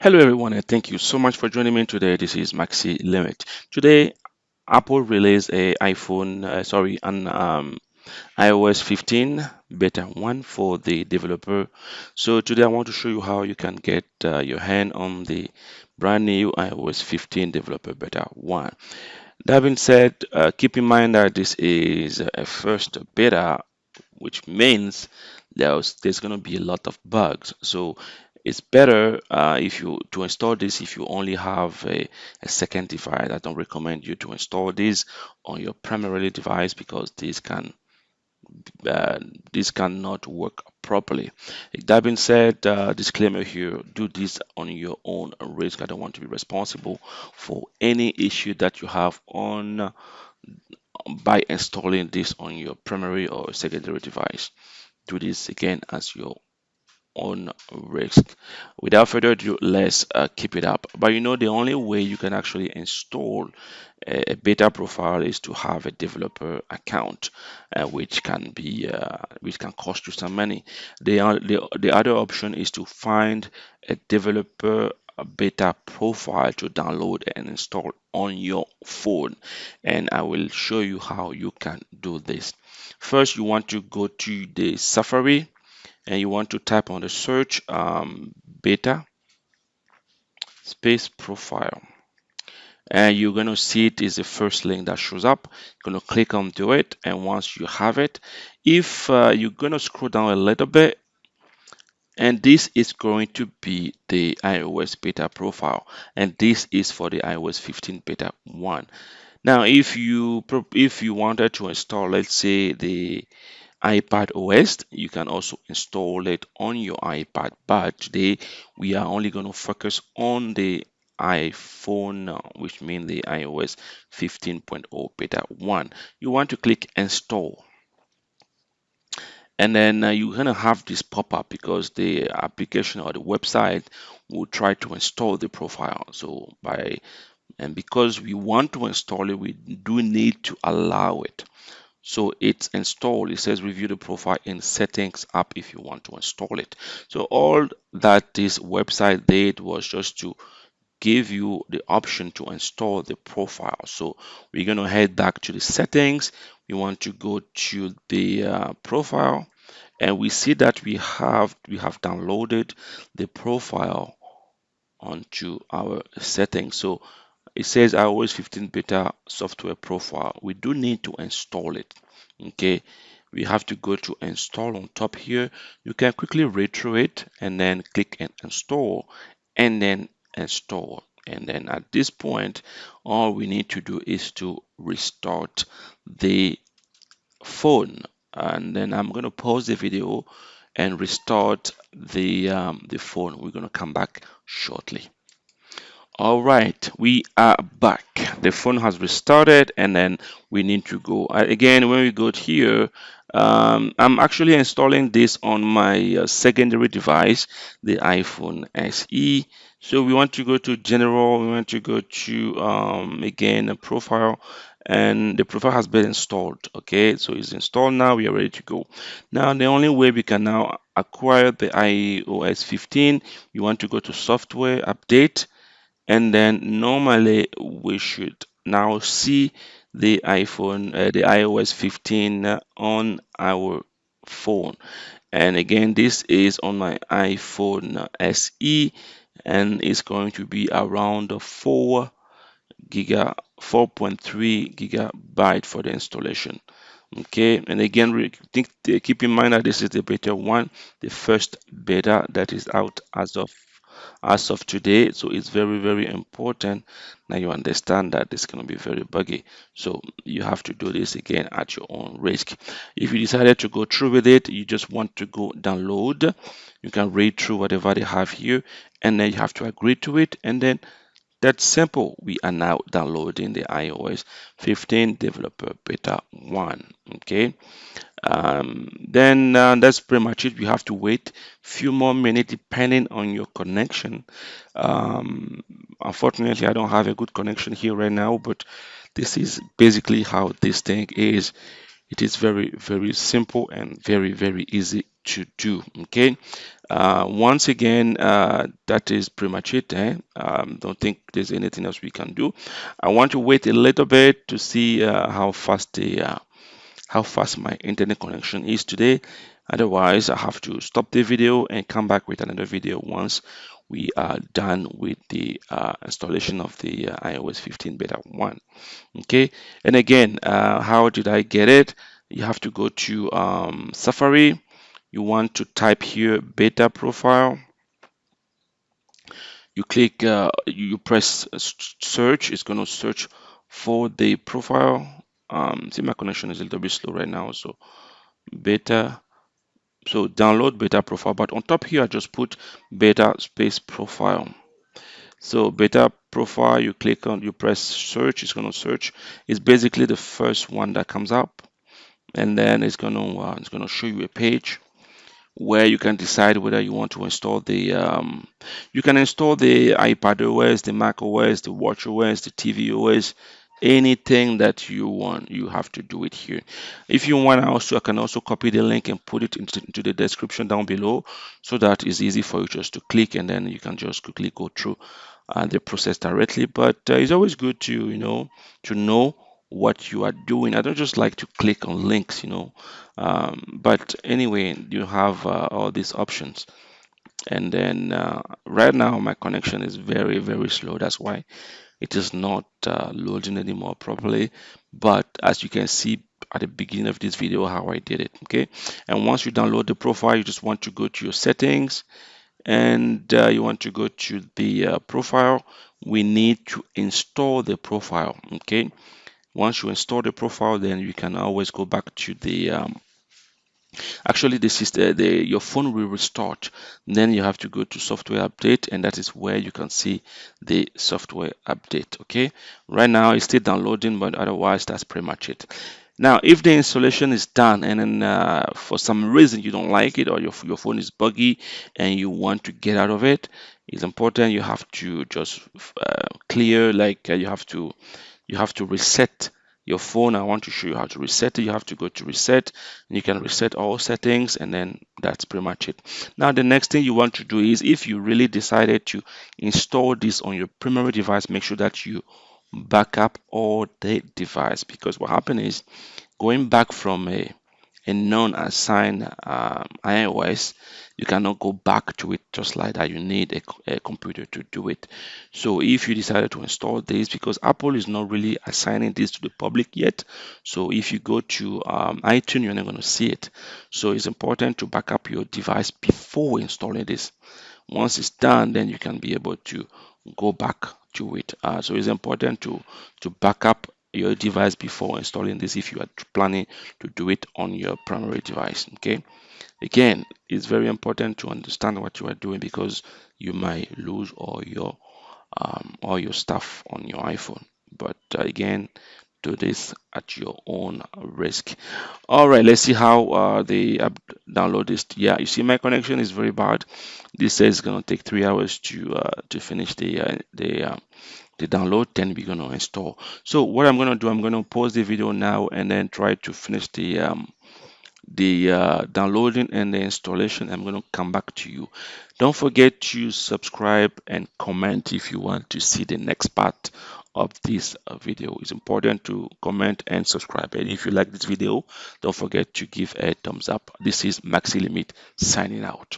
Hello everyone and thank you so much for joining me today. This is Maxi Limit. Today Apple released a an iOS 15 beta 1 for the developer. So today I want to show you how you can get your hand on the brand new iOS 15 developer beta 1. That being said, keep in mind that this is a first beta, which means there's going to be a lot of bugs. So it's better if you to install this if you only have a second device. I don't recommend you to install this on your primary device because uh, this cannot work properly. That being said, disclaimer here: do this on your own risk. I don't want to be responsible for any issue that you have on by installing this on your primary or secondary device. Do this again as your own risk. Without further ado, let's keep it up. But the only way you can actually install a beta profile is to have a developer account, which can cost you some money. The other option is to find a developer beta profile to download and install on your phone, and I will show you how you can do this. First, you want to go to the Safari and you want to type on the search beta space profile, and you're going to see it is the first link that shows up. You're going to click onto it, and once you have it, if you're going to scroll down a little bit, and this is going to be the iOS beta profile, and this is for the iOS 15 beta 1. Now if you wanted to install, let's say, the iPad OS, you can also install it on your iPad. But today we are only going to focus on the iPhone, which means the iOS 15.0 beta 1. You want to click install, and then you're going to have this pop up because the application or the website will try to install the profile. And because we want to install it, we do need to allow it. So it's installed. It says review the profile in settings app if you want to install it. So all that this website did was just to give you the option to install the profile. So we're going to head back to the settings. We want to go to the profile, and we see that we have downloaded the profile onto our settings. So it says iOS 15 beta software profile. We do need to install it. Okay, we have to go to install on top here. You can quickly read through it and then click and install, and then install. And then at this point, all we need to do is to restart the phone. And then I'm going to pause the video and restart the phone. We're going to come back shortly. All right, we are back. The phone has restarted, and then we need to go. Again, when we go here, I'm actually installing this on my secondary device, the iPhone SE. So we want to go to General, we want to go to, again, a profile, and the profile has been installed. Okay, so it's installed now, we are ready to go. Now, the only way we can now acquire the iOS 15, you want to go to Software Update, and then normally we should now see the iOS 15 on our phone. And again, this is on my iPhone SE, and it's going to be around 4.3 gigabyte for the installation. Okay, and again, keep in mind that this is the beta 1, the first beta that is out as of today. So it's very, very important that you understand that this can be very buggy. So you have to do this again at your own risk. If you decided to go through with it, you just want to go download, you can read through whatever they have here, and then you have to agree to it, and then that's simple. We are now downloading the iOS 15 developer beta 1. Okay, then that's pretty much it. You have to wait few more minutes depending on your connection. Unfortunately, I don't have a good connection here right now, but this is basically how this thing is. It is very, very simple and very, very easy to do. Okay. Once again, that is pretty much it. Don't think there's anything else we can do. I want to wait a little bit to see how fast my internet connection is today. Otherwise, I have to stop the video and come back with another video once we are done with the installation of the iOS 15 beta 1. Okay, and again, how did I get it? You have to go to Safari. You want to type here beta profile. You click, you press search. It's going to search for the profile. See, my connection is a little bit slow right now, so beta. So download beta profile, but on top here I just put beta space profile. So beta profile, you click on, you press search, it's going to search. It's basically the first one that comes up, and then it's going to show you a page where you can decide whether you want to install the you can install the iPad OS, the Mac OS, the Watch OS, the TV OS, anything that you want. You have to do it here. If you want, I can also copy the link and put it into the description down below, so that it's easy for you just to click, and then you can just quickly go through the process directly. But it's always good to to know what you are doing. I don't just like to click on links. But anyway, you have all these options. And then right now my connection is very, very slow. That's why it is not loading anymore properly. But as you can see at the beginning of this video, how I did it. Okay, and once you download the profile, you just want to go to your settings, and you want to go to the profile. We need to install the profile. Okay, once you install the profile, then you can always go back to the actually the system, your phone will restart. Then you have to go to software update, and that is where you can see the software update. Okay, right now it's still downloading, but otherwise that's pretty much it. Now, if the installation is done and then for some reason you don't like it, or your phone is buggy and you want to get out of it, it's important you have to just clear, like you have to reset your phone. I want to show you how to reset it. You have to go to reset, and you can reset all settings, and then that's pretty much it. Now, the next thing you want to do is, if you really decided to install this on your primary device, make sure that you back up all the device, because what happens is, going back from a non-assigned iOS, you cannot go back to it just like that. You need a computer to do it. So if you decided to install this, because Apple is not really assigning this to the public yet, so if you go to iTunes, you're not going to see it. So it's important to back up your device before installing this. Once it's done, then you can be able to go back to it. So it's important to back up your device before installing this, if you are planning to do it on your primary device. Okay, again, it's very important to understand what you are doing, because you might lose all your stuff on your iPhone. But again, do this at your own risk. All right, let's see how the app download this. Yeah, you see my connection is very bad. This says it's gonna take 3 hours to finish the download. Then we're gonna install. So what I'm gonna do, I'm gonna pause the video now and then try to finish the downloading and the installation. I'm going to come back to you. Don't forget to subscribe and comment if you want to see the next part of this video. It's important to comment and subscribe, and if you like this video, don't forget to give a thumbs up. This is Maxi Limit signing out.